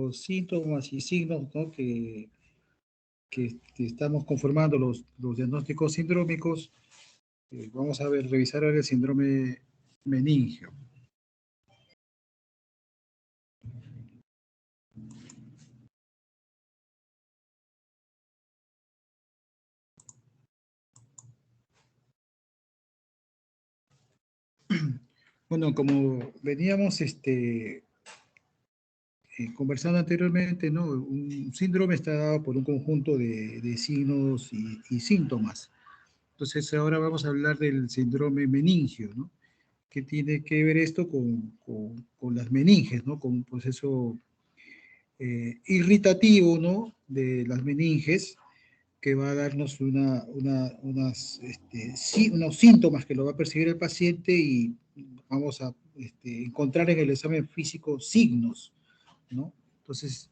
los síntomas y signos, ¿no? que estamos conformando los diagnósticos sindrómicos, vamos a revisar ahora el síndrome meningio. Bueno, como veníamos conversando anteriormente, ¿no? Un síndrome está dado por un conjunto de signos y síntomas. Entonces ahora vamos a hablar del síndrome meningio, ¿no? ¿Qué tiene que ver esto con las meninges, ¿no? Con un proceso irritativo, ¿no? De las meninges, que va a darnos unos síntomas que lo va a percibir el paciente y vamos a encontrar en el examen físico signos, ¿no? Entonces,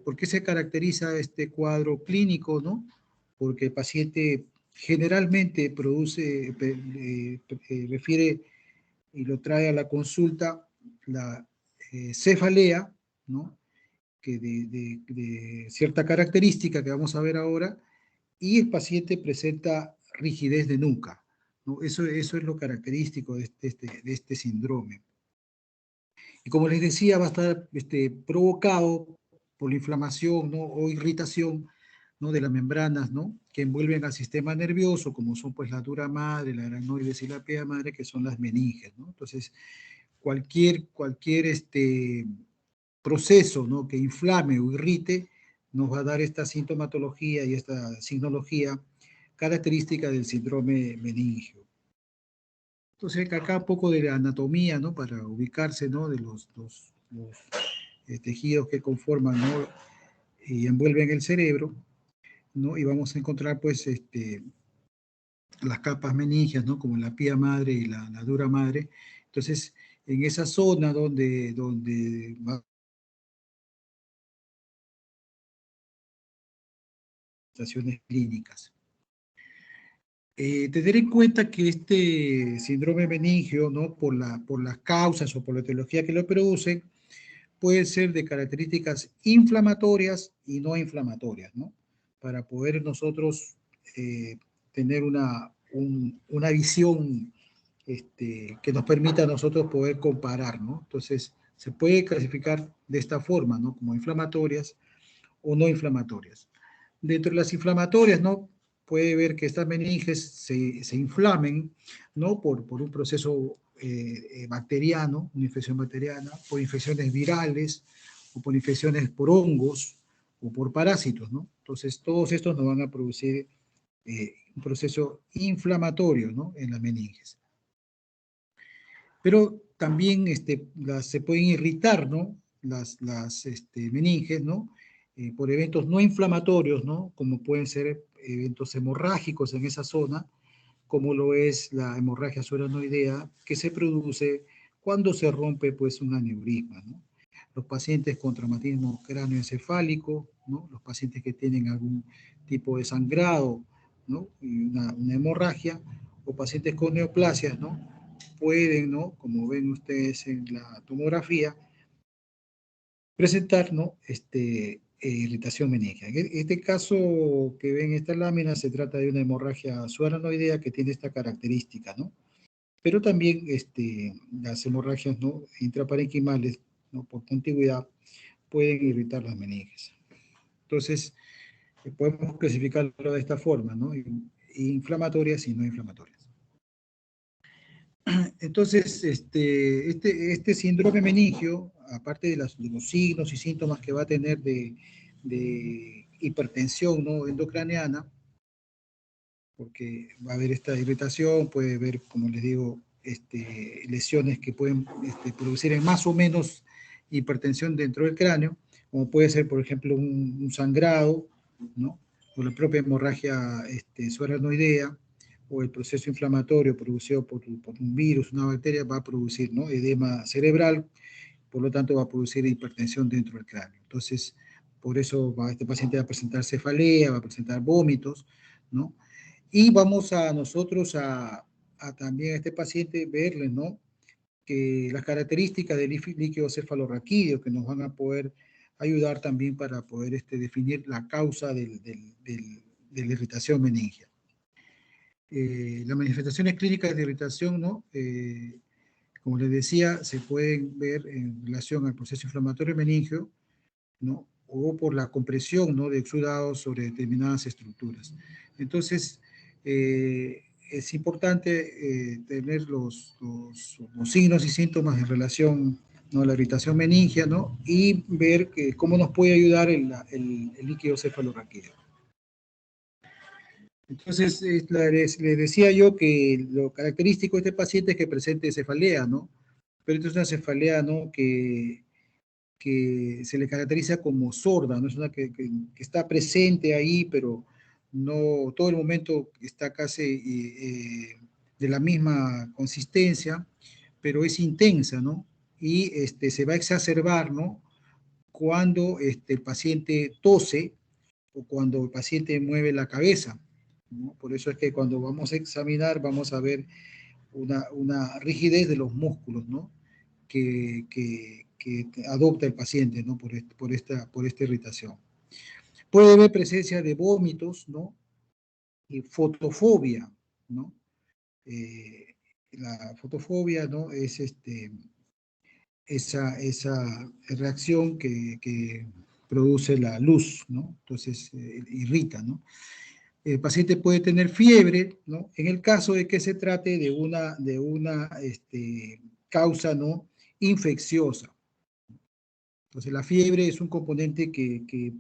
¿por qué se caracteriza este cuadro clínico, no? Porque el paciente generalmente refiere y lo trae a la consulta la cefalea, ¿no? Que de cierta característica que vamos a ver ahora, y el paciente presenta rigidez de nuca, ¿no? Eso es lo característico de este síndrome. Y como les decía, va a estar provocado por la inflamación, ¿no? O irritación, ¿no? De las membranas, ¿no? Que envuelven al sistema nervioso, como son pues la dura madre, la aracnoides y la pia madre, que son las meninges, ¿no? Entonces, cualquier proceso, ¿no? Que inflame o irrite nos va a dar esta sintomatología y esta signología característica del síndrome meningio. Entonces, acá un poco de la anatomía, ¿no? Para ubicarse, ¿no? De los tejidos que conforman, ¿no? Y envuelven el cerebro, ¿no? Y vamos a encontrar, pues, las capas meningias, ¿no? Como la pía madre y la dura madre. Entonces, en esa zona donde manifestaciones clínicas. Tener en cuenta que este síndrome meningio, ¿no? Por las causas o por la etiología que lo producen, puede ser de características inflamatorias y no inflamatorias, ¿no? Para poder nosotros tener una visión que nos permita a nosotros poder comparar, ¿no? Entonces, se puede clasificar de esta forma, ¿no? Como inflamatorias o no inflamatorias. Dentro de las inflamatorias, ¿no? Puede ver que estas meninges se inflamen, ¿no? Por un proceso bacteriano, una infección bacteriana, por infecciones virales, o por infecciones por hongos, o por parásitos, ¿no? Entonces, todos estos nos van a producir un proceso inflamatorio, ¿no? En las meninges. Pero también se pueden irritar, ¿no? Las meninges, ¿no? Por eventos no inflamatorios, ¿no? Como pueden ser eventos hemorrágicos en esa zona, como lo es la hemorragia subaranoidea, que se produce cuando se rompe, pues, un aneurisma, ¿no? Los pacientes con traumatismo cráneoencefálico, ¿no? Los pacientes que tienen algún tipo de sangrado, ¿no? Y una hemorragia, o pacientes con neoplasias, ¿no? Pueden, ¿no? Como ven ustedes en la tomografía, presentar, ¿no? Irritación meningia. En este caso que ven esta lámina, se trata de una hemorragia subaranoidea que tiene esta característica, ¿no? Pero también las hemorragias, ¿no? Intraparenquimales, ¿no? Por contigüidad, pueden irritar las meninges. Entonces, podemos clasificarlo de esta forma, ¿no? Inflamatorias y no inflamatorias. Entonces, este síndrome meningio, aparte de los signos y síntomas que va a tener de hipertensión, ¿no? Endocraneana, porque va a haber esta irritación, puede haber, como les digo, lesiones que pueden producir en más o menos hipertensión dentro del cráneo, como puede ser, por ejemplo, un sangrado, ¿no? O la propia hemorragia subaranoidea, o el proceso inflamatorio producido por un virus, una bacteria, va a producir, ¿no? Edema cerebral, por lo tanto va a producir hipertensión dentro del cráneo. Entonces, por eso este paciente va a presentar cefalea, va a presentar vómitos, ¿no? Y vamos a nosotros también a este paciente verle, ¿no? Que las características del líquido cefalorraquídeo que nos van a poder ayudar también para poder definir la causa de la irritación meningia. Las manifestaciones clínicas de irritación, ¿no? Como les decía, se pueden ver en relación al proceso inflamatorio meningio, ¿no? O por la compresión, ¿no? De exudados sobre determinadas estructuras. Entonces, es importante tener los signos y síntomas en relación, ¿no? A la irritación meningia, ¿no? Y ver cómo nos puede ayudar el líquido cefalorraquídeo. Entonces, les decía yo que lo característico de este paciente es que presente cefalea, ¿no? Pero esto es una cefalea, ¿no? Que se le caracteriza como sorda, ¿no? Es una que está presente ahí, pero no todo el momento está casi de la misma consistencia, pero es intensa, ¿no? Y se va a exacerbar, ¿no? Cuando el paciente tose o cuando el paciente mueve la cabeza, ¿no? Por eso es que cuando vamos a examinar vamos a ver una rigidez de los músculos, ¿no? Que adopta el paciente, ¿no? Por esta irritación. Puede haber presencia de vómitos, ¿no? Y fotofobia, ¿no? La fotofobia, ¿no? Es esa reacción que produce la luz, ¿no? Entonces, irrita, ¿no? El paciente puede tener fiebre, ¿no? En el caso de que se trate de una causa, ¿no? Infecciosa. Entonces, la fiebre es un componente que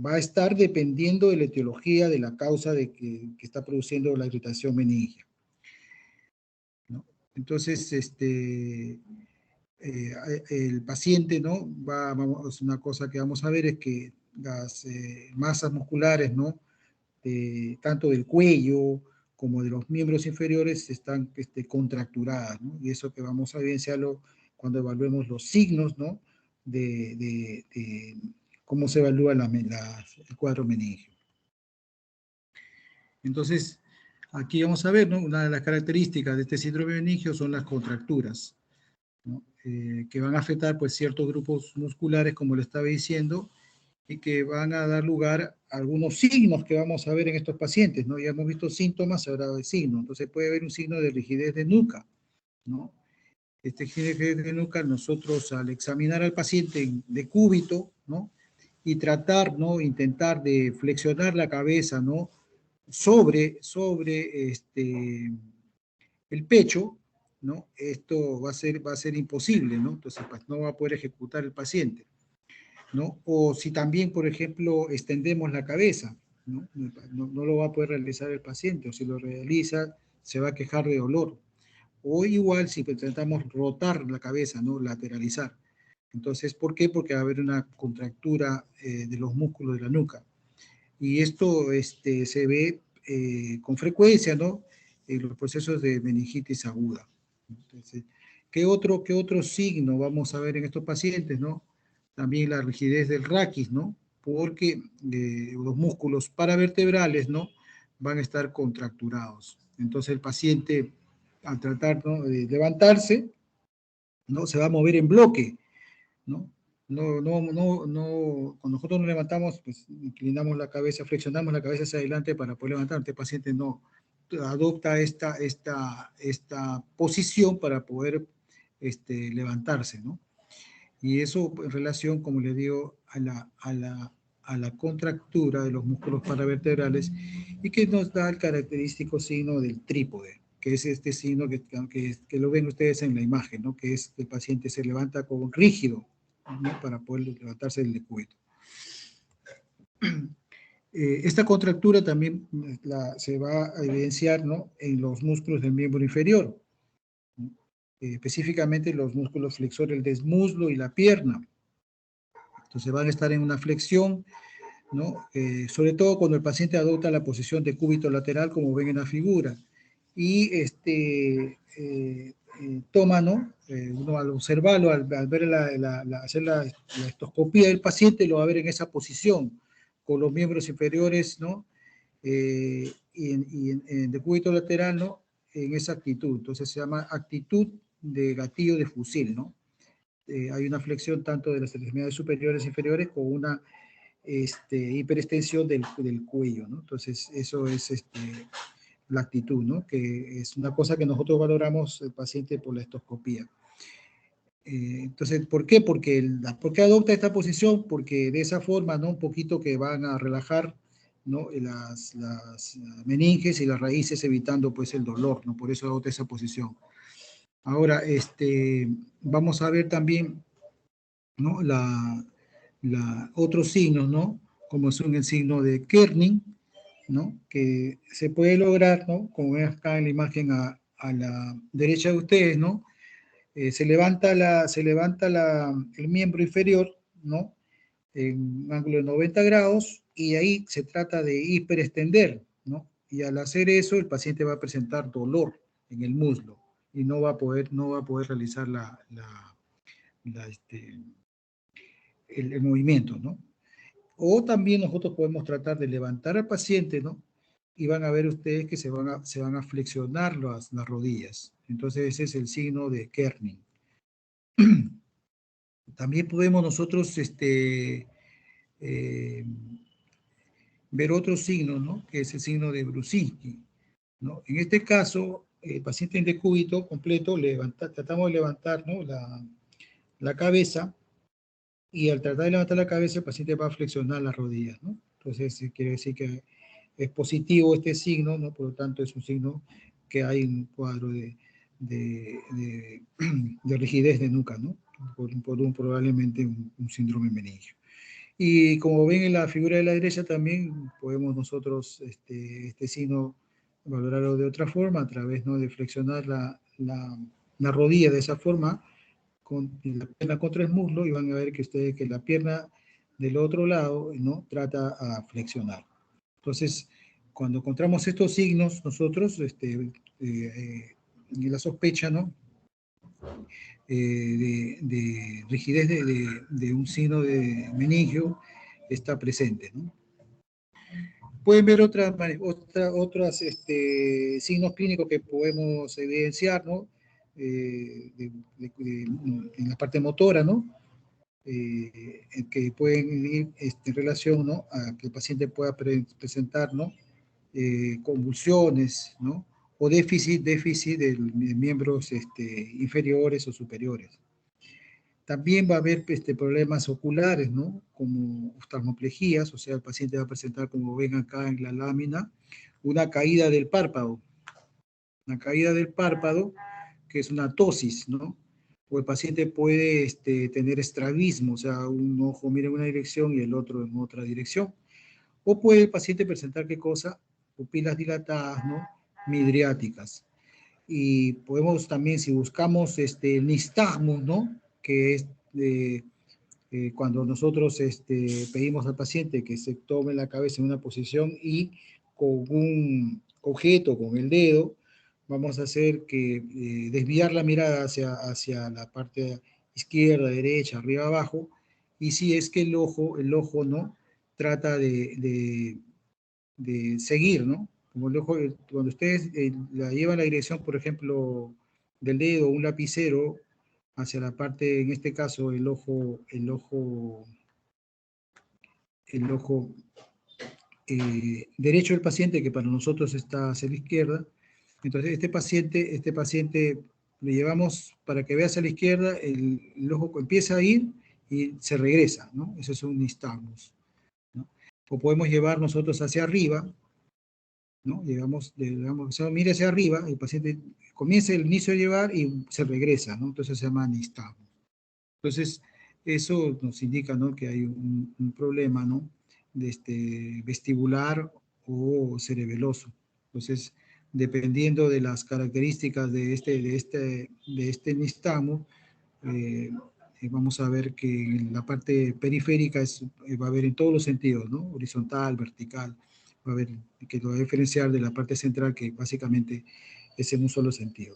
va a estar dependiendo de la etiología de la causa que está produciendo la irritación meningia, ¿no? Entonces, el paciente, ¿no? Una cosa que vamos a ver es que las masas musculares, ¿no? Tanto del cuello como de los miembros inferiores están contracturadas, ¿no? Y eso que vamos a evidenciarlo cuando evaluemos los signos, ¿no? De cómo se evalúa el cuadro meningio. Entonces, aquí vamos a ver, ¿no? Una de las características de este síndrome meningio son las contracturas, ¿no? Que van a afectar pues ciertos grupos musculares, como le estaba diciendo, y que van a dar lugar a algunos signos que vamos a ver en estos pacientes, ¿no? Ya hemos visto síntomas, ahora hay signos. Entonces puede haber un signo de rigidez de nuca, ¿no? Este rigidez de nuca, nosotros al examinar al paciente de cúbito, ¿no? Y tratar, ¿no? Intentar de flexionar la cabeza, ¿no? Sobre el pecho, ¿no? Esto va a ser imposible, ¿no? Entonces pues, no va a poder ejecutar el paciente, ¿no? O si también, por ejemplo, extendemos la cabeza, ¿no? No lo va a poder realizar el paciente, o si lo realiza, se va a quejar de dolor. O igual si intentamos rotar la cabeza, ¿no? Lateralizar. Entonces, ¿por qué? Porque va a haber una contractura de los músculos de la nuca. Y esto se ve con frecuencia, ¿no? En los procesos de meningitis aguda. Entonces, qué otro signo vamos a ver en estos pacientes, ¿no? También la rigidez del raquis, ¿no? Porque los músculos paravertebrales, ¿no? Van a estar contracturados. Entonces el paciente, al tratar, ¿no? de levantarse, ¿no? Se va a mover en bloque, ¿no? Cuando nosotros nos levantamos, pues inclinamos la cabeza, flexionamos la cabeza hacia adelante para poder levantar. Este paciente no adopta esta posición para poder levantarse, ¿no? Y eso en relación, como le digo, a la contractura de los músculos paravertebrales y que nos da el característico signo del trípode, que es este signo que lo ven ustedes en la imagen, ¿no? Que es que el paciente se levanta como rígido, ¿no? Para poder levantarse del decúbito. Esta contractura también se va a evidenciar, ¿no? En los músculos del miembro inferior, ¿no? Específicamente los músculos flexores del desmuslo y la pierna. Entonces van a estar en una flexión, ¿no? Sobre todo cuando el paciente adopta la posición de cúbito lateral, como ven en la figura. Y toma, ¿no? Uno al observarlo, al ver hacer la estoscopía del paciente, lo va a ver en esa posición, con los miembros inferiores, ¿no? Y en decúbito lateral, ¿no? En esa actitud. Entonces se llama actitud de gatillo de fusil, ¿no? hay una flexión tanto de las extremidades superiores e inferiores con una hiperextensión del cuello, ¿no? Entonces, eso es la actitud, ¿no? Que es una cosa que nosotros valoramos el paciente por la endoscopía. Entonces, ¿por qué? ¿Por qué adopta esta posición? Porque de esa forma, ¿no? Un poquito que van a relajar, ¿no? Las meninges y las raíces, evitando pues el dolor, ¿no? Por eso adopta esa posición. Ahora, vamos a ver también, ¿no? Otros signos, ¿no? Como son el signo de Kerning, ¿no? Que se puede lograr, ¿no? Como ven acá en la imagen a la derecha de ustedes, ¿no? Se levanta el miembro inferior, ¿no? En un ángulo de 90 grados y ahí se trata de hiperextender, ¿no? Y al hacer eso, el paciente va a presentar dolor en el muslo y no va a poder realizar el movimiento, ¿no? O también nosotros podemos tratar de levantar al paciente, ¿no? Y van a ver ustedes que se van a flexionar las rodillas. Entonces ese es el signo de Kerning. También podemos nosotros eh, ver otros signos, ¿no? Que es el signo de Brusinski, ¿no? En este caso, el paciente en decúbito completo, tratamos de levantar, ¿no? la cabeza, y al tratar de levantar la cabeza, el paciente va a flexionar las rodillas, ¿no? Entonces, quiere decir que es positivo este signo, ¿no? Por lo tanto, es un signo que hay un cuadro de rigidez de nuca, ¿no? Probablemente un síndrome meningio. Y como ven en la figura de la derecha también podemos nosotros este signo valorarlo de otra forma a través, ¿no? de flexionar la rodilla de esa forma con la pierna contra el muslo y van a ver que ustedes que la pierna del otro lado, ¿no? trata a flexionar. Entonces, cuando encontramos estos signos, nosotros, la sospecha, ¿no? De rigidez de un signo de meningio está presente, ¿no? Pueden ver otros signos clínicos que podemos evidenciar, ¿no? En la parte motora, ¿no? Que pueden ir en relación, ¿no? a que el paciente pueda presentar, ¿no? Convulsiones, ¿no? O déficit de miembros inferiores o superiores. También va a haber problemas oculares, ¿no? Como oftalmoplejías, o sea, el paciente va a presentar, como ven acá en la lámina, una caída del párpado. Una caída del párpado, que es una ptosis, ¿no? O el paciente puede tener estrabismo, o sea, un ojo mira en una dirección y el otro en otra dirección. O puede el paciente presentar, ¿qué cosa? Pupilas dilatadas, ¿no? Midriáticas. Y podemos también, si buscamos el nistagmo, ¿no? Que es cuando nosotros pedimos al paciente que se tome la cabeza en una posición y con un objeto, con el dedo, vamos a hacer que desviar la mirada hacia la parte izquierda, derecha, arriba, abajo, y si es que el ojo no trata de seguir, ¿no? Como el ojo, cuando ustedes la llevan la dirección, por ejemplo, del dedo, un lapicero, hacia la parte, en este caso, el ojo derecho del paciente, que para nosotros está hacia la izquierda. Entonces, este paciente le llevamos para que vea hacia la izquierda, el ojo empieza a ir y se regresa, ¿no? Eso es un nistagmus, ¿no? O podemos llevar nosotros hacia arriba, ¿no? Mire hacia arriba, el paciente comienza el inicio de llevar y se regresa, ¿no? Entonces se llama nistagmus. Entonces, eso nos indica, ¿no? que hay un problema, ¿no? Vestibular o cerebeloso. Entonces, dependiendo de las características de este nistagmo, vamos a ver que en la parte periférica va a haber en todos los sentidos, ¿no? Horizontal, vertical, va a haber que lo va a diferenciar de la parte central, que básicamente es en un solo sentido.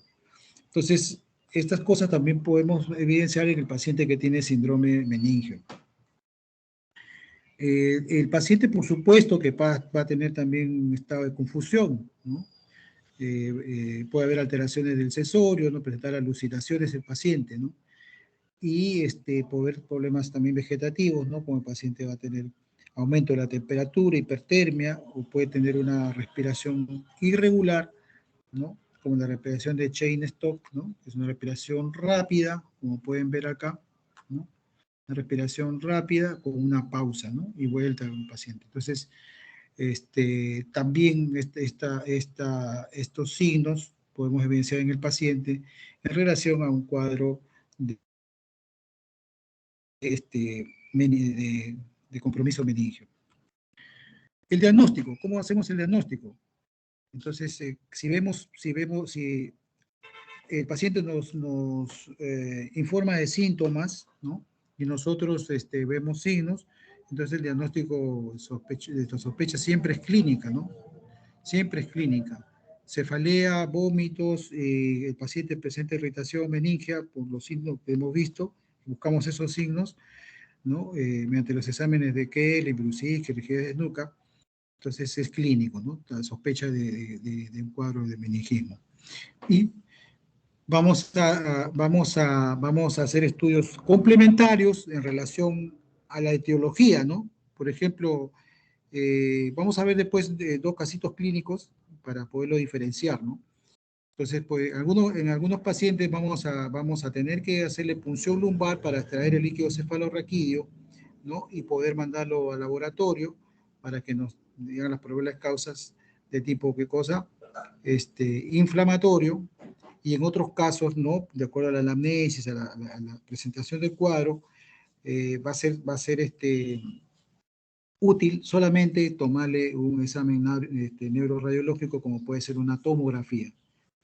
Entonces, estas cosas también podemos evidenciar en el paciente que tiene síndrome meningio. El paciente, por supuesto, que va a tener también un estado de confusión, ¿no? Puede haber alteraciones del sensorio, ¿no? Presentar alucinaciones el paciente, ¿no? y poder problemas también vegetativos, ¿no? Como el paciente va a tener aumento de la temperatura, hipertermia, o puede tener una respiración irregular, ¿no? Como la respiración de Cheyne-Stokes, ¿no? Es una respiración rápida, como pueden ver acá, ¿no? Una respiración rápida con una pausa, ¿no? Y vuelta al paciente. Entonces, también estos signos podemos evidenciar en el paciente en relación a un cuadro de, de compromiso meningio. El diagnóstico, ¿cómo hacemos el diagnóstico? Entonces, si el paciente nos informa de síntomas, ¿no? Y nosotros vemos signos, entonces el diagnóstico de sospecha siempre es clínica, ¿no? Siempre es clínica. Cefalea, vómitos, el paciente presenta irritación meningia por los signos que hemos visto, buscamos esos signos, ¿no? Mediante los exámenes de Kell, Brusich, rigidez de nuca, entonces es clínico, ¿no? La sospecha de un cuadro de meningismo. Y vamos a hacer estudios complementarios en relación a la etiología, ¿no? Por ejemplo, vamos a ver después dos casitos clínicos para poderlo diferenciar, ¿no? Entonces, pues, en algunos pacientes vamos a tener que hacerle punción lumbar para extraer el líquido cefalorraquídeo, ¿no? Y poder mandarlo al laboratorio para que nos digan las probables causas de tipo, ¿qué cosa? Inflamatorio, y en otros casos, ¿no? De acuerdo a la anamnesis, a la presentación del cuadro, va a ser útil solamente tomarle un examen neuroradiológico como puede ser una tomografía,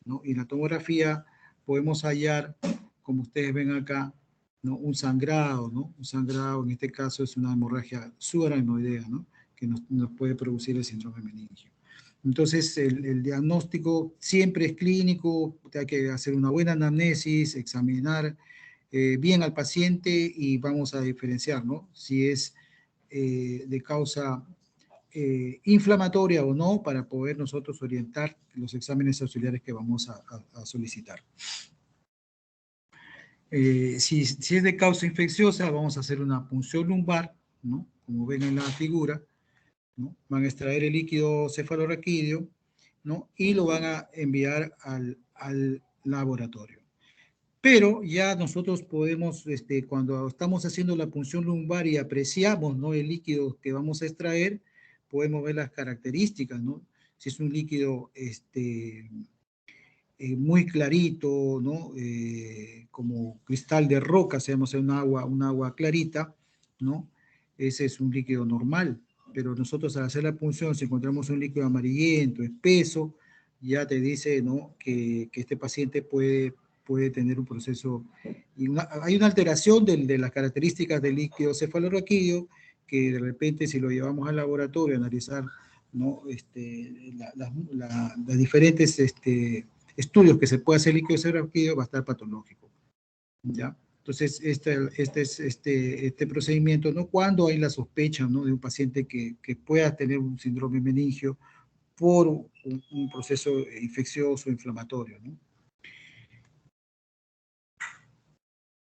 ¿no? Y en la tomografía podemos hallar, como ustedes ven acá, ¿no? Un sangrado, ¿no? Un sangrado, en este caso es una hemorragia subaracnoidea, ¿no? Que nos puede producir el síndrome meningio. Entonces, el diagnóstico siempre es clínico, hay que hacer una buena anamnesis, examinar bien al paciente y vamos a diferenciar, ¿no? Si es de causa inflamatoria o no, para poder nosotros orientar los exámenes auxiliares que vamos a solicitar. Si es de causa infecciosa, vamos a hacer una punción lumbar, ¿no? Como ven en la figura, ¿no? Van a extraer el líquido cefalorraquídeo, ¿no? Y lo van a enviar al laboratorio. Pero ya nosotros podemos, cuando estamos haciendo la punción lumbar y apreciamos, ¿no? El líquido que vamos a extraer, podemos ver las características, ¿no? Si es un líquido muy clarito, ¿no? Como cristal de roca, se llama un agua clarita, ¿no? Ese es un líquido normal, pero nosotros al hacer la punción, si encontramos un líquido amarillento, espeso, ya te dice, ¿no? Que este paciente puede tener un proceso, hay una alteración de las características del líquido cefalorraquídeo, que de repente si lo llevamos al laboratorio a analizar, ¿no? Las diferentes estudios que se puede hacer líquido cefalorraquídeo, va a estar patológico, ¿ya? Entonces, este procedimiento, ¿no? Cuando hay la sospecha, ¿no? De un paciente que pueda tener un síndrome meningio por un proceso infeccioso, inflamatorio, ¿no?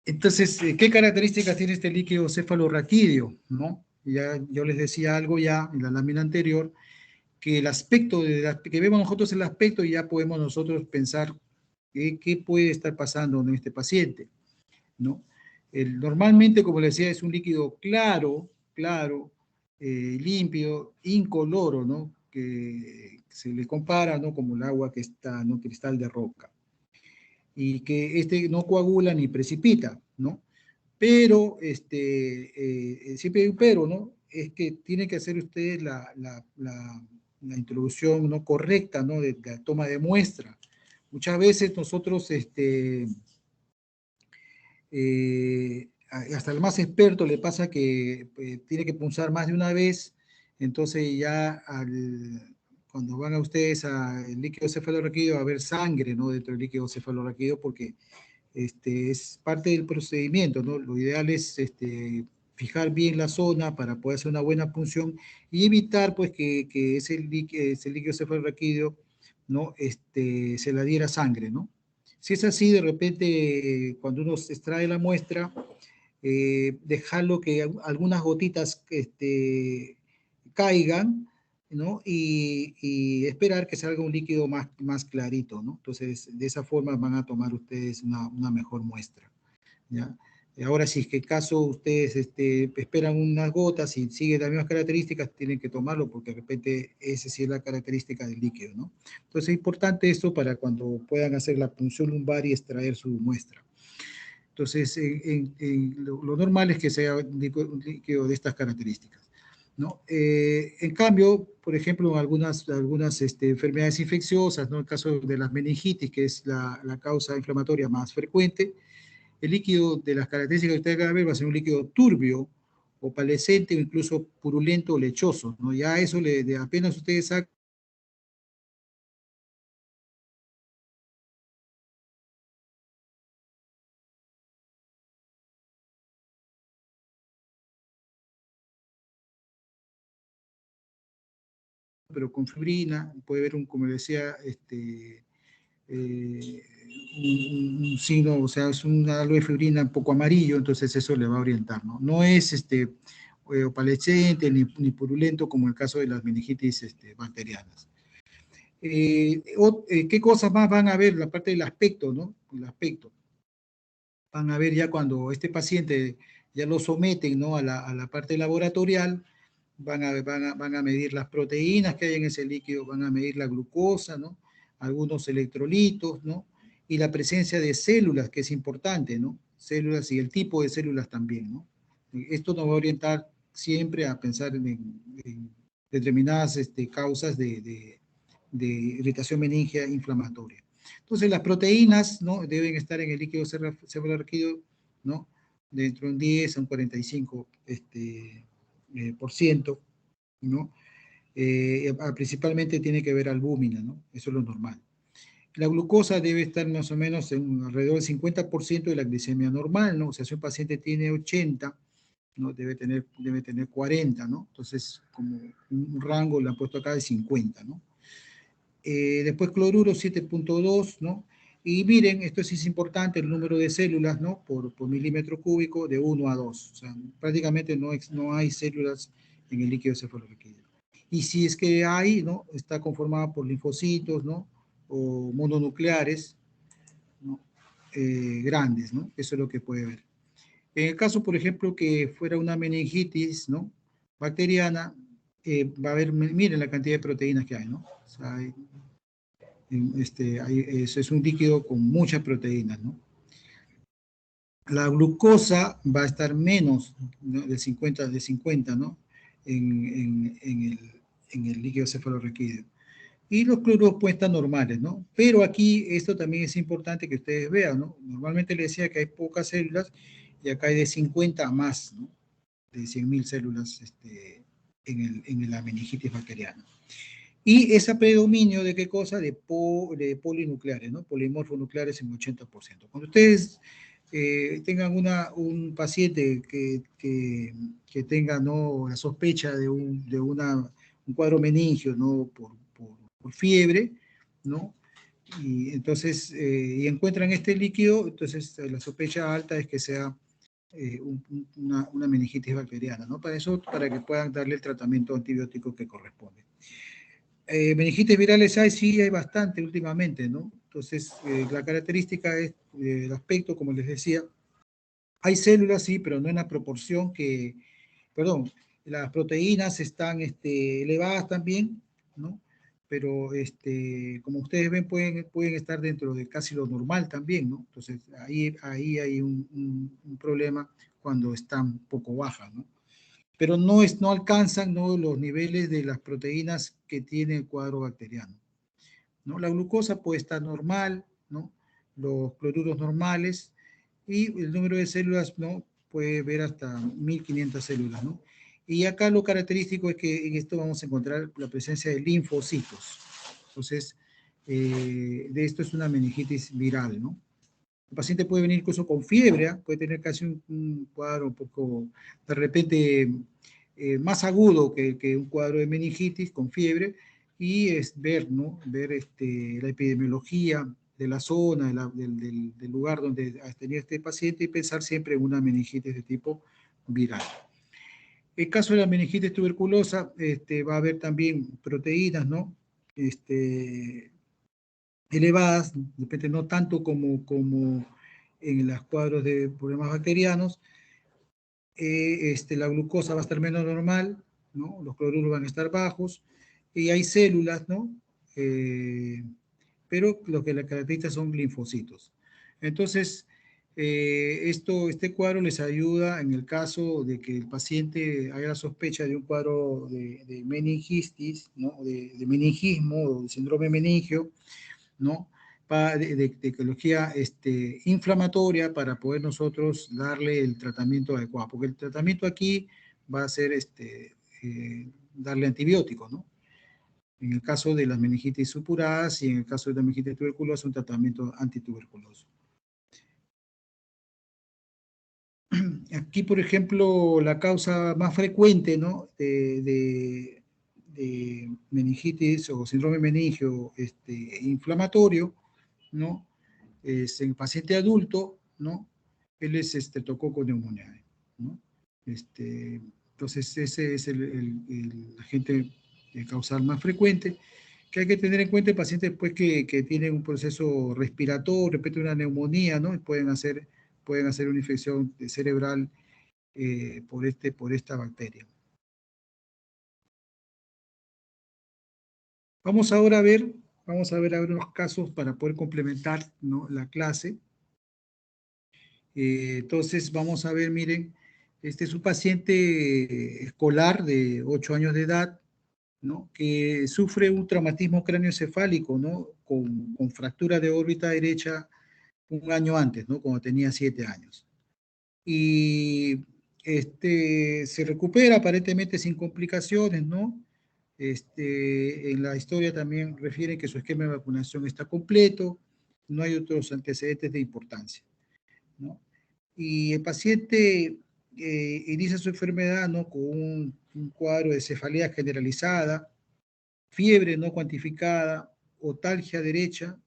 Entonces, ¿qué características tiene este líquido cefalorraquídeo, ¿no? Ya yo les decía algo ya en la lámina anterior, que el aspecto, que vemos nosotros el aspecto, ya podemos nosotros pensar qué puede estar pasando en este paciente, ¿no? Normalmente, como les decía, es un líquido claro, limpio, incoloro, ¿no? Que se le compara, ¿no? Como el agua que está en un cristal de roca. Y que no coagula ni precipita, ¿no? Pero, siempre hay un pero, ¿no? Es que tiene que hacer usted la introducción, ¿no? Correcta, ¿no? De la toma de muestra. Muchas veces nosotros, hasta el más experto le pasa que tiene que punzar más de una vez, entonces ya cuando van a ustedes al líquido cefalorraquídeo va a haber sangre, ¿no? Dentro del líquido cefalorraquídeo porque es parte del procedimiento, ¿no? Lo ideal es fijar bien la zona para poder hacer una buena punción y evitar pues que ese líquido cefalorraquídeo, ¿no? Se le adhiera sangre, ¿no? Si es así, de repente, cuando uno extrae la muestra, dejarlo que algunas gotitas caigan, ¿no? Y esperar que salga un líquido más clarito, ¿no? Entonces, de esa forma van a tomar ustedes una mejor muestra, ¿ya? Ahora, si es que caso ustedes esperan unas gotas y sigue las mismas características, tienen que tomarlo porque de repente esa sí es la característica del líquido, ¿no? Entonces, es importante esto para cuando puedan hacer la punción lumbar y extraer su muestra. Entonces, lo normal es que sea un líquido de estas características, ¿no? En cambio, por ejemplo, en algunas enfermedades infecciosas, ¿no? El caso de las meningitis, que es la causa inflamatoria más frecuente, el líquido de las características que ustedes van a ver va a ser un líquido turbio, opalescente o incluso purulento o lechoso, ¿no? Ya eso de apenas ustedes sacan, pero con fibrina, puede haber como decía, eh, un signo, o sea, es un halo de fibrina un poco amarillo, entonces eso le va a orientar, ¿no? No es opalescente ni purulento como el caso de las meningitis bacterianas. ¿Qué cosas más van a ver? La parte del aspecto, ¿no? El aspecto. Van a ver ya cuando este paciente ya lo someten, ¿no? a la parte laboratorial, van a medir las proteínas que hay en ese líquido, van a medir la glucosa, ¿no? Algunos electrolitos, ¿no? Y la presencia de células, que es importante, ¿no? Células y el tipo de células también, ¿no? Esto nos va a orientar siempre a pensar en determinadas causas de irritación meningia inflamatoria. Entonces, las proteínas, ¿no? Deben estar en el líquido cefalorraquídeo, ¿no? Dentro de un 10 a un 45 por ciento, ¿no? Principalmente tiene que ver albúmina, ¿no? Eso es lo normal. La glucosa debe estar más o menos en alrededor del 50% de la glicemia normal, ¿no? O sea, si un paciente tiene 80, ¿no? Debe tener 40, ¿no? Entonces, como un rango le han puesto acá de 50, ¿no? Después cloruro 7.2, ¿no? Y miren, esto sí es importante, el número de células, ¿no? Por milímetro cúbico de 1 a 2. O sea, prácticamente no hay células en el líquido cefalorraquídeo. Y si es que hay, ¿no? Está conformada por linfocitos, ¿no? O mononucleares, ¿no? Grandes, ¿no? Eso es lo que puede ver. En el caso, por ejemplo, que fuera una meningitis, ¿no? Bacteriana, va a haber, miren la cantidad de proteínas que hay, ¿no? O sea, es un líquido con muchas proteínas, ¿no? La glucosa va a estar menos, ¿no? de 50, ¿no? En el líquido cefalorraquídeo. Y los cloruros pueden estar normales, ¿no? Pero aquí esto también es importante que ustedes vean, ¿no? Normalmente les decía que hay pocas células y acá hay de 50 a más, ¿no? De 100.000 células en la meningitis bacteriana. Y ese predominio de qué cosa? De polinucleares, ¿no? Polimorfonucleares en 80%. Cuando ustedes tengan un paciente que tenga, ¿no? La sospecha de un cuadro meningio, ¿no? Por fiebre, ¿no? Y entonces, y encuentran este líquido, entonces la sospecha alta es que sea una meningitis bacteriana, ¿no? Para eso, para que puedan darle el tratamiento antibiótico que corresponde. Meningitis virales sí hay bastante últimamente, ¿no? Entonces, la característica es el aspecto, como les decía, hay células, sí, pero no en la proporción perdón, las proteínas están elevadas también, ¿no? Pero, como ustedes ven, pueden estar dentro de casi lo normal también, ¿no? Entonces, ahí hay un problema cuando están poco bajas, ¿no? Pero no alcanzan, ¿no? Los niveles de las proteínas que tiene el cuadro bacteriano, ¿no? La glucosa puede estar normal, ¿no? Los cloruros normales y el número de células, ¿no? Puede ver hasta 1500 células, ¿no? Y acá lo característico es que en esto vamos a encontrar la presencia de linfocitos. Entonces, de esto es una meningitis viral, ¿no? El paciente puede venir incluso con fiebre, ¿eh? Puede tener casi un cuadro un poco, de repente, más agudo que un cuadro de meningitis con fiebre, y es ver, ¿no? Ver la epidemiología la zona, del lugar donde ha tenido este paciente y pensar siempre en una meningitis de tipo viral. En el caso de la meningitis tuberculosa, va a haber también proteínas, ¿no? Elevadas, de repente no tanto como en los cuadros de problemas bacterianos. La glucosa va a estar menos normal, ¿no? Los cloruros van a estar bajos, y hay células, ¿no? Pero lo que la caracteriza son linfocitos. Entonces, este cuadro les ayuda en el caso de que el paciente haya la sospecha de un cuadro de meningitis, ¿no? De meningismo o de síndrome meningio, ¿no? De etiología inflamatoria para poder nosotros darle el tratamiento adecuado, porque el tratamiento aquí va a ser darle antibióticos, ¿no? En el caso de las meningitis supuradas y en el caso de la meningitis tuberculosa, un tratamiento antituberculoso. Aquí, por ejemplo, la causa más frecuente, ¿no? de meningitis o síndrome meningio inflamatorio, ¿no? Es en paciente adulto, ¿no? Él es estreptococo pneumoniae, ¿no? Entonces, ese es el agente causal más frecuente, que hay que tener en cuenta en pacientes pues, que tienen un proceso respiratorio, repite una neumonía, ¿no? Y pueden hacer una infección cerebral por esta bacteria. Vamos ahora a ver algunos casos para poder complementar, ¿no? La clase. Entonces, vamos a ver, miren, este es un paciente escolar de 8 años de edad, ¿no? Que sufre un traumatismo cráneoencefálico, ¿no? Con fractura de órbita derecha un año antes, ¿no? Cuando tenía 7 años. Y se recupera aparentemente sin complicaciones, ¿no? En la historia también refiere que su esquema de vacunación está completo, no hay otros antecedentes de importancia, ¿no? Y el paciente inicia su enfermedad, ¿no? Con un cuadro de cefalea generalizada, fiebre no cuantificada, otalgia derecha,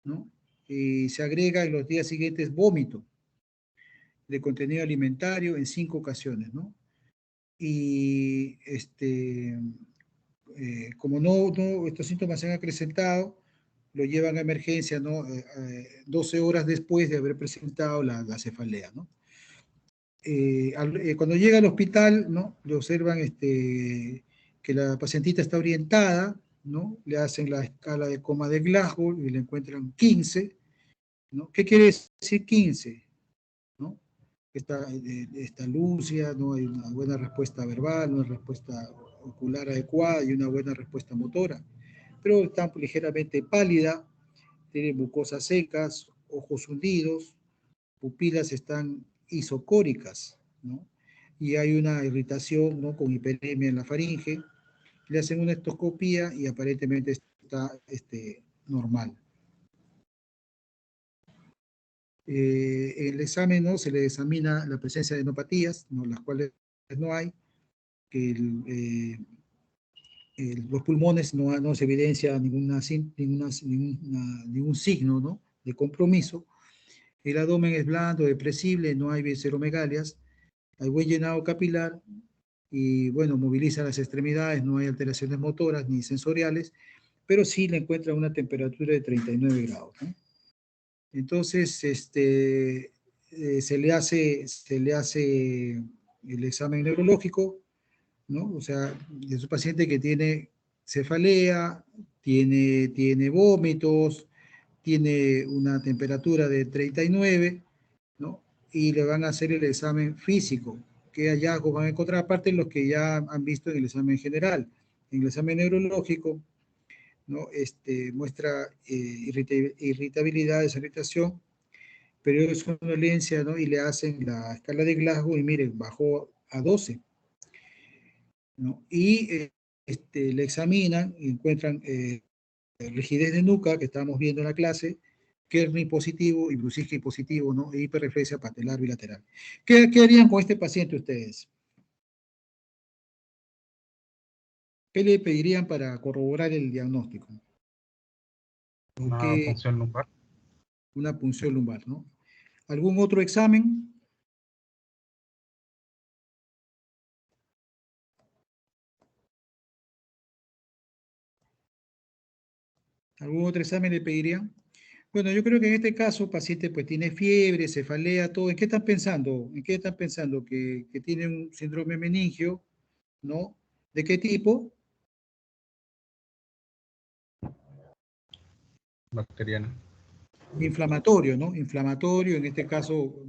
¿no? Y se agrega en los días siguientes vómito de contenido alimentario en 5 ocasiones, ¿no? Y como estos síntomas se han acrecentado, lo llevan a emergencia, ¿no? 12 horas después de haber presentado la cefalea, ¿no? Cuando llega al hospital, ¿no? Le observan que la pacientita está orientada, ¿no? Le hacen la escala de coma de Glasgow y le encuentran 15, ¿no? ¿Qué quiere decir 15? ¿No? Está lúcida, ¿no? Hay una buena respuesta verbal, una respuesta ocular adecuada y una buena respuesta motora, pero está ligeramente pálida, tiene mucosas secas, ojos hundidos, pupilas están isocóricas, ¿no? Y hay una irritación, ¿no? Con hiperemia en la faringe, le hacen una endoscopía y aparentemente está normal. En el examen, ¿no? Se le examina la presencia de enopatías, ¿no? Las cuales no hay, que los pulmones no se evidencia ningún signo, ¿no? De compromiso. El abdomen es blando, depresible, no hay visceromegalias, hay buen llenado capilar y, bueno, moviliza las extremidades, no hay alteraciones motoras ni sensoriales, pero sí le encuentra una temperatura de 39 grados, ¿no? Entonces, se le hace el examen neurológico, ¿no? O sea, es un paciente que tiene cefalea, tiene vómitos, tiene una temperatura de 39, ¿no? Y le van a hacer el examen físico. ¿Qué hallazgos van a encontrar? Aparte de los que ya han visto en el examen general. En el examen neurológico, ¿no? Muestra irritabilidad, desorientación, periodo de somnolencia, ¿no? Y le hacen la escala de Glasgow y miren, bajó a 12, ¿no? Y le examinan y encuentran rigidez de nuca, que estábamos viendo en la clase, Kerner positivo y Brusicki positivo, ¿no? E hiperreflexia patelar bilateral. ¿Qué harían con este paciente ustedes? ¿Qué le pedirían para corroborar el diagnóstico? Una punción lumbar. una punción lumbar, ¿no? ¿Algún otro examen? ¿Algún otro examen le pedirían? Bueno, yo creo que en este caso, el paciente pues tiene fiebre, cefalea, todo. ¿En qué están pensando? ¿En qué están pensando? Que tiene un síndrome meningio, ¿no? ¿De qué tipo? Bacteriana. Inflamatorio, ¿no? Inflamatorio, en este caso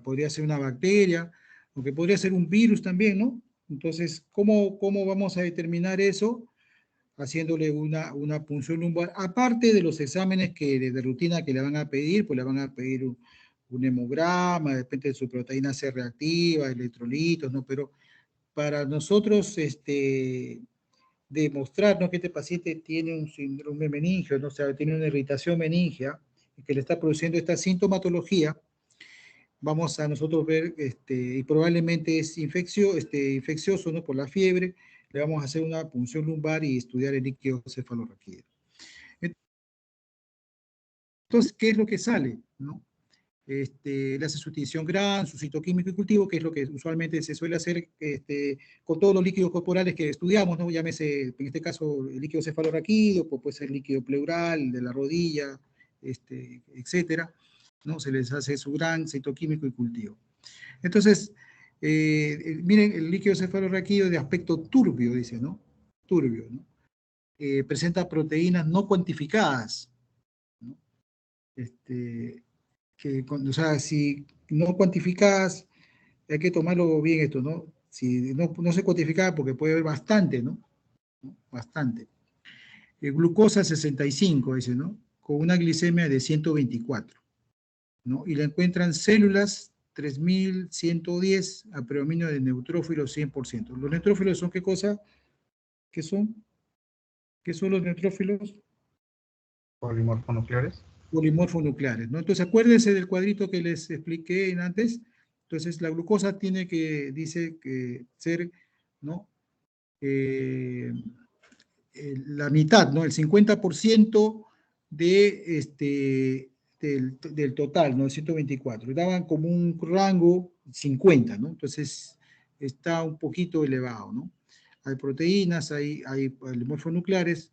podría ser una bacteria, aunque podría ser un virus también, ¿no? Entonces, ¿cómo vamos a determinar eso? Haciéndole una punción lumbar, aparte de los exámenes de rutina que le van a pedir, pues le van a pedir un hemograma, depende de su proteína C reactiva, electrolitos, ¿no? Pero para nosotros, demostrar, ¿no?, que este paciente tiene un síndrome meningio, ¿no? O sea, tiene una irritación meningia, que le está produciendo esta sintomatología, vamos a nosotros ver, y probablemente es infeccioso, ¿no?, por la fiebre, le vamos a hacer una punción lumbar y estudiar el líquido cefalorraquídeo. Entonces, ¿qué es lo que sale? ¿No? Le hace su tinción GRAN, su citoquímico y cultivo, que es lo que usualmente se suele hacer con todos los líquidos corporales que estudiamos, ¿no? Llámese, en este caso, el líquido cefalorraquídeo, pues puede ser líquido pleural, de la rodilla, etcétera, ¿no? Se les hace su GRAN, citoquímico y cultivo. Entonces, miren, el líquido cefalorraquídeo de aspecto turbio, dice, ¿no? Turbio, ¿no? Presenta proteínas no cuantificadas, ¿no? O sea, si no cuantificadas, hay que tomarlo bien esto, ¿no? Si no se cuantifica, porque puede haber bastante, ¿no? Bastante. Glucosa 65, dice, ¿no? Con una glicemia de 124, ¿no? Y le encuentran células 3110 a predominio de neutrófilos 100%. ¿Los neutrófilos son qué cosa? ¿Qué son? ¿Qué son los neutrófilos? Polimorfonucleares. Polimorfonucleares, ¿no? Entonces, acuérdense del cuadrito que les expliqué antes. Entonces, la glucosa tiene que, dice que ser, ¿no? Eh, la mitad, ¿no? El 50% del total, ¿no? 124. Daban como un rango 50, ¿no? Entonces, está un poquito elevado, ¿no? Hay proteínas, hay polimorfonucleares,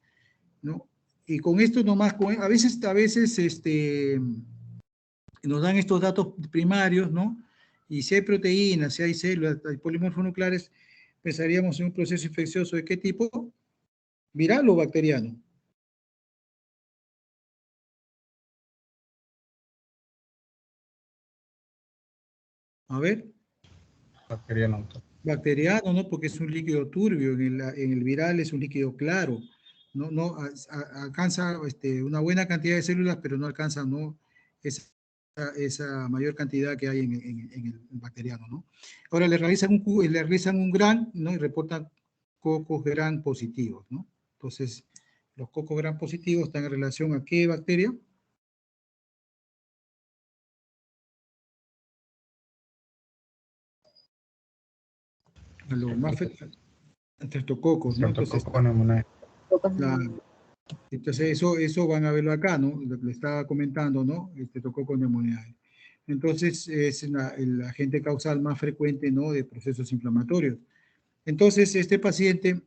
¿no? Y con esto nomás, a veces nos dan estos datos primarios, ¿no? Y si hay proteínas, si hay células, hay polimorfonucleares, pensaríamos en un proceso infeccioso de qué tipo, viral o bacteriano. A ver. Bacteriano. Bacteriano, ¿no? Porque es un líquido turbio, en el viral es un líquido claro, no alcanza una buena cantidad de células, pero no alcanza, ¿no?, esa mayor cantidad que hay en el bacteriano, ¿no? Ahora le realizan un GRAN, ¿no? Y reportan cocos GRAN positivos, ¿no? Entonces, los cocos GRAN positivos están en relación a ¿qué bacteria? A los más estreptococos, ¿no? Entonces, entonces eso van a verlo acá, ¿no? Lo que le estaba comentando, ¿no? Estreptococcus pneumoniae. Entonces, es el agente causal más frecuente, ¿no?, de procesos inflamatorios. Entonces, este paciente,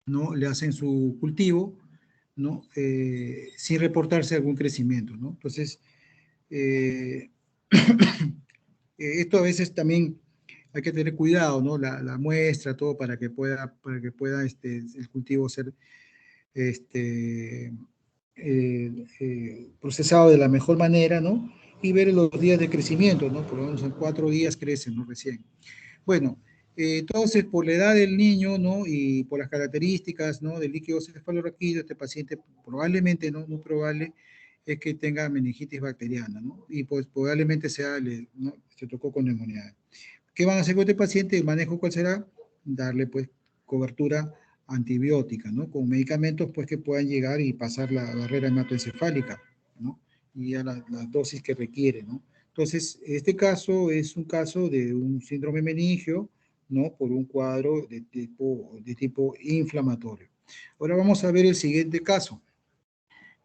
¿no?, le hacen su cultivo, ¿no?, sin reportarse algún crecimiento, ¿no? Entonces, esto a veces también hay que tener cuidado, ¿no? La muestra, todo, para que pueda el cultivo ser procesado de la mejor manera, ¿no? Y ver los días de crecimiento, ¿no? Por lo menos en 4 días crecen, ¿no? Recién. Bueno, entonces, por la edad del niño, ¿no? Y por las características, ¿no?, del líquido cefalorraquídeo, este paciente probablemente, ¿no?, muy probable, es que tenga meningitis bacteriana, ¿no? Y pues probablemente sea, ¿no?, se tocó con neumonía. ¿Qué van a hacer con este paciente? ¿El manejo cuál será? Darle, pues, cobertura antibiótica, ¿no? Con medicamentos, pues, que puedan llegar y pasar la barrera hematoencefálica, ¿no? Y a las dosis que requiere, ¿no? Entonces, este caso es un caso de un síndrome meningio, ¿no?, por un cuadro de tipo inflamatorio. Ahora vamos a ver el siguiente caso.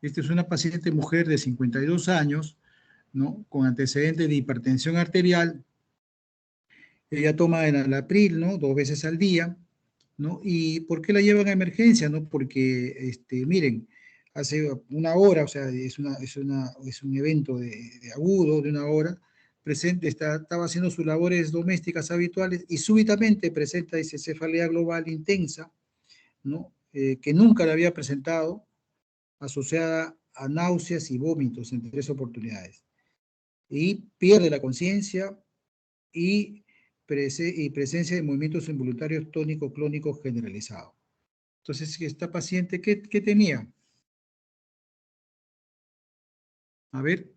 Esta es una paciente mujer de 52 años, ¿no? Con antecedentes de hipertensión arterial. Ella toma enalapril, ¿no? 2 veces al día, ¿no? ¿Y por qué la llevan a emergencia, no? Porque, miren, hace una hora, o sea, es un evento de agudo de una hora, estaba haciendo sus labores domésticas habituales y súbitamente presenta esa cefalea global intensa, ¿no? Que nunca la había presentado, asociada a náuseas y vómitos en 3 oportunidades. Y pierde la conciencia y, presencia de movimientos involuntarios tónico-clónicos generalizados. Entonces, esta paciente, ¿qué tenía? A ver,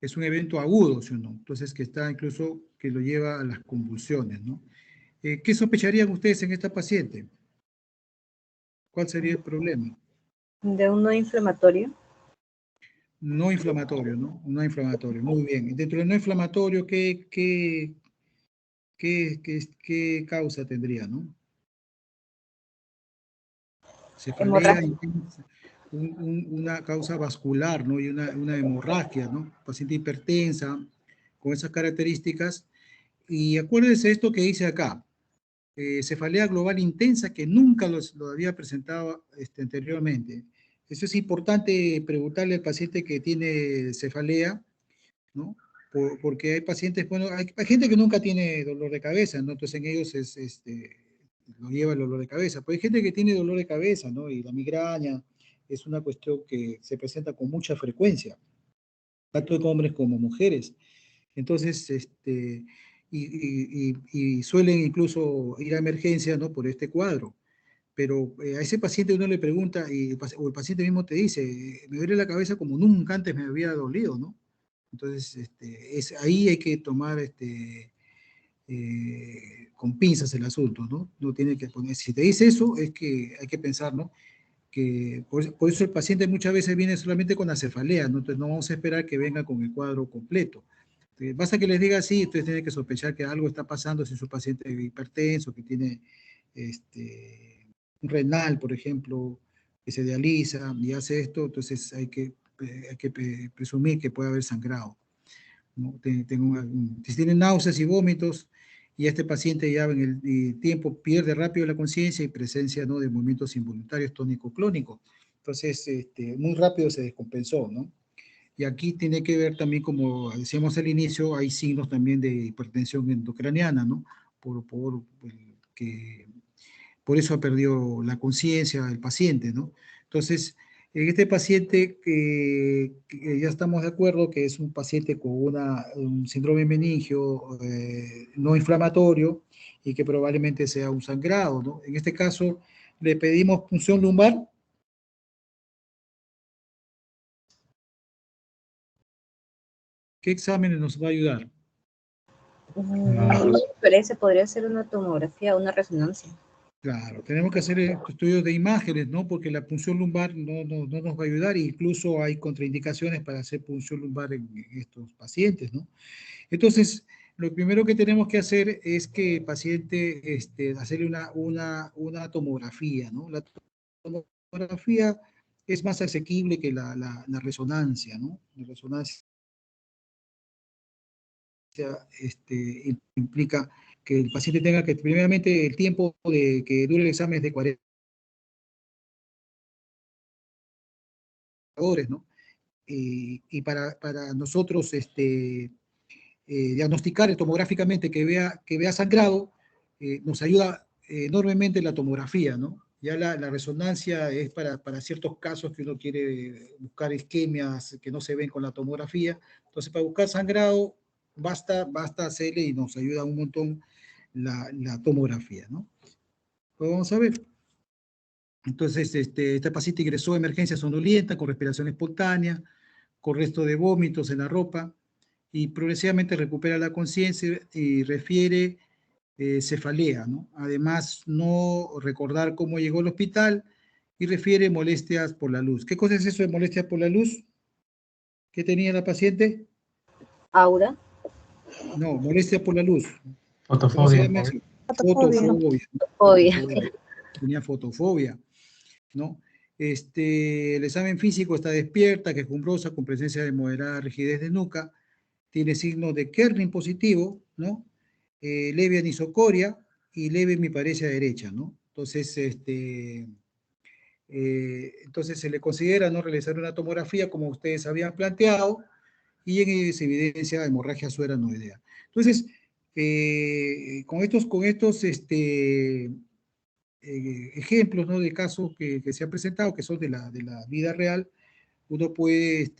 es un evento agudo, ¿sí o no? Entonces, que está incluso, que lo lleva a las convulsiones, ¿no? ¿Qué sospecharían ustedes en esta paciente? ¿Cuál sería el problema? De un no inflamatorio. No inflamatorio, ¿no? No inflamatorio, muy bien. Dentro del no inflamatorio, ¿qué causa tendría, no? Cefalea intensa, una causa vascular, ¿no? Y una hemorragia, ¿no? Paciente hipertensa, con esas características. Y acuérdense esto que dice acá, cefalea global intensa que nunca lo había presentado anteriormente. Eso es importante preguntarle al paciente que tiene cefalea, ¿no? Porque hay pacientes, bueno, hay gente que nunca tiene dolor de cabeza, ¿no? Entonces en ellos lo lleva el dolor de cabeza. Pero hay gente que tiene dolor de cabeza, ¿no? Y la migraña es una cuestión que se presenta con mucha frecuencia, tanto en hombres como mujeres. Entonces, y suelen incluso ir a emergencia, ¿no? Por este cuadro. Pero a ese paciente uno le pregunta, o el paciente mismo te dice, me duele la cabeza como nunca antes me había dolido, ¿no? Entonces, ahí hay que tomar con pinzas el asunto, ¿no? No tiene que poner, si te dice eso, es que hay que pensar, ¿no? Que por eso el paciente muchas veces viene solamente con la cefalea, ¿no? Entonces no vamos a esperar que venga con el cuadro completo. Basta que les diga así, ustedes tienen que sospechar que algo está pasando si es un paciente hipertenso, que tiene un renal, por ejemplo, que se dializa y hace esto, entonces hay que presumir que puede haber sangrado, ¿no? Si tiene náuseas y vómitos, y este paciente ya en el tiempo pierde rápido la conciencia y presencia, ¿no? De movimientos involuntarios tónico-clónicos. Entonces, muy rápido se descompensó, ¿no? Y aquí tiene que ver también, como decíamos al inicio, hay signos también de hipertensión endocraniana, ¿no? Por eso ha perdido la conciencia el paciente, ¿no? Entonces, en este paciente que ya estamos de acuerdo que es un paciente con un síndrome meningio no inflamatorio y que probablemente sea un sangrado, ¿no? En este caso, le pedimos punción lumbar. ¿Qué exámenes nos va a ayudar? No me parece, podría ser una tomografía, una resonancia. Claro, tenemos que hacer estudios de imágenes, ¿no? Porque la punción lumbar no nos va a ayudar e incluso hay contraindicaciones para hacer punción lumbar en estos pacientes, ¿no? Entonces, lo primero que tenemos que hacer es que el paciente, hacerle una tomografía, ¿no? La tomografía es más asequible que la resonancia, ¿no? La resonancia implica que el paciente tenga que, primeramente, el tiempo de que dure el examen es de 40 horas, ¿no? Y para nosotros diagnosticar tomográficamente que vea sangrado, nos ayuda enormemente la tomografía, ¿no? Ya la resonancia es para ciertos casos que uno quiere buscar isquemias que no se ven con la tomografía. Entonces, para buscar sangrado, basta hacerle y nos ayuda un montón la tomografía, ¿no? Pues vamos a ver. Entonces, esta paciente ingresó a emergencia somnolienta, con respiración espontánea, con resto de vómitos en la ropa, y progresivamente recupera la conciencia y refiere cefalea, ¿no? Además, no recordar cómo llegó al hospital y refiere molestias por la luz. ¿Qué cosa es eso de molestias por la luz? ¿Qué tenía la paciente? Aura. No, molestias por la luz. ¿Cómo se Fotofobia. llama eso? Fotofobia. Fotofobia. Fotofobia. Tenía fotofobia, ¿no? El examen físico está despierta, quejumbrosa, con presencia de moderada rigidez de nuca, tiene signo de Kerning positivo, ¿no? Leve anisocoria y leve hemiparesia derecha, ¿no? Entonces, entonces se le considera no realizar una tomografía como ustedes habían planteado y en se evidencia hemorragia sueranoidea. Entonces, con estos ejemplos, ¿no? De casos que se han presentado, que son de la vida real, uno puede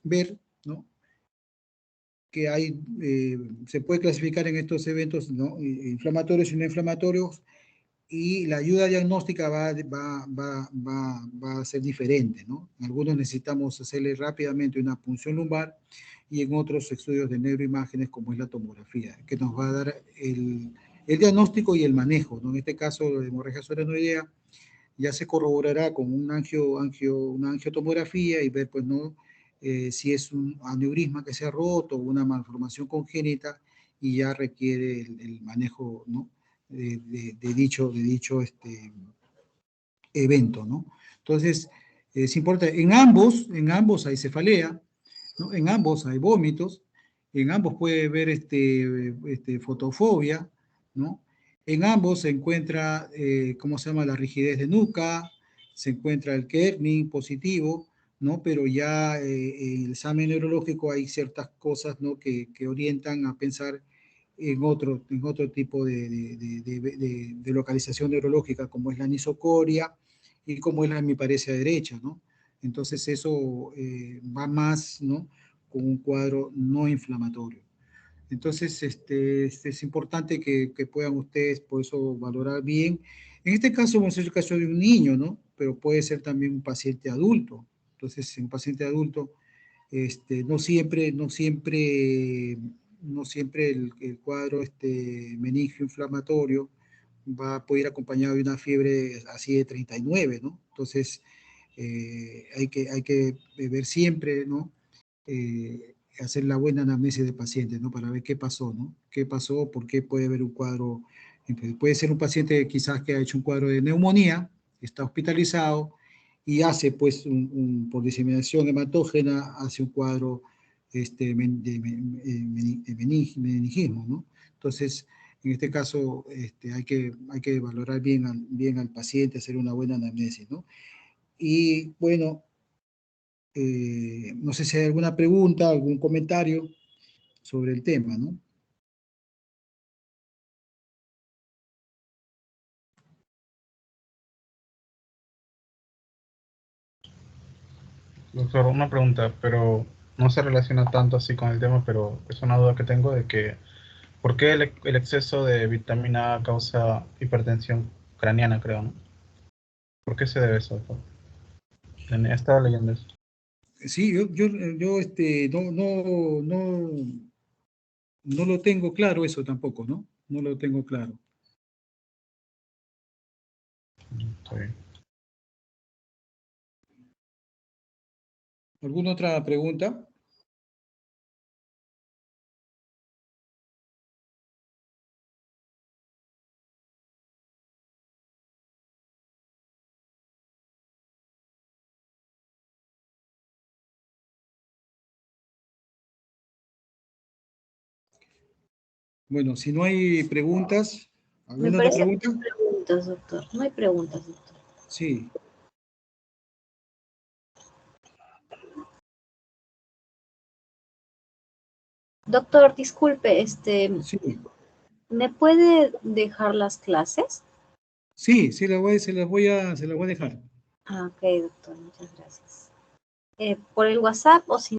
ver, ¿no? Que hay, se puede clasificar en estos eventos, ¿no? Inflamatorios y no inflamatorios, y la ayuda diagnóstica va a ser diferente, ¿no? En algunos necesitamos hacerle rápidamente una punción lumbar y en otros estudios de neuroimágenes como es la tomografía, que nos va a dar el diagnóstico y el manejo, ¿no? En este caso de hemorragia sueranoidea ya se corroborará con una angiotomografía y ver, pues, ¿no? Si es un aneurisma que se ha roto o una malformación congénita y ya requiere el manejo, ¿no? de dicho evento, ¿no? Entonces, es importante, en ambos hay cefalea, ¿no? En ambos hay vómitos, en ambos puede haber fotofobia, ¿no? En ambos se encuentra, ¿cómo se llama? La rigidez de nuca, se encuentra el Kerning positivo, ¿no? Pero ya en el examen neurológico hay ciertas cosas, ¿no? que orientan a pensar en otro tipo de localización neurológica, como es la anisocoria y como es la hemiparesia derecha, ¿no? Entonces eso va más, ¿no? Con un cuadro no inflamatorio. Entonces, es importante que puedan ustedes, por eso, valorar bien. En este caso, vamos a ser el caso de un niño, ¿no? Pero puede ser también un paciente adulto. Entonces, en un paciente adulto, no siempre el cuadro meningio inflamatorio va a poder ir acompañado de una fiebre así de 39, ¿no? Entonces, hay que ver siempre, ¿no? Hacer la buena anamnesis del paciente, ¿no? Para ver qué pasó, ¿no? ¿Qué pasó? ¿Por qué puede haber un cuadro? Puede ser un paciente quizás que ha hecho un cuadro de neumonía, está hospitalizado y hace, pues, por diseminación hematógena, hace un cuadro de meningismo, ¿no? Entonces, en este caso, hay que valorar bien al paciente, hacer una buena anamnesis, ¿no? Y bueno, no sé si hay alguna pregunta, algún comentario sobre el tema, ¿no? Doctor, una pregunta, pero no se relaciona tanto así con el tema, pero es una duda que tengo de que ¿por qué el exceso de vitamina A causa hipertensión craneana, creo, ¿no? ¿Por qué se debe eso, doctor? He estado leyendo eso. Sí, yo no lo tengo claro eso tampoco, ¿no? No lo tengo claro. Está bien. ¿Alguna otra pregunta? Bueno, si no hay preguntas, Me ¿alguna otra parece que pregunta? no hay preguntas, doctor. No hay preguntas, doctor. Sí. Doctor, disculpe, Sí, ¿me puede dejar las clases? sí, se las voy a dejar. Ah, ok, doctor, muchas gracias. ¿Por el WhatsApp o si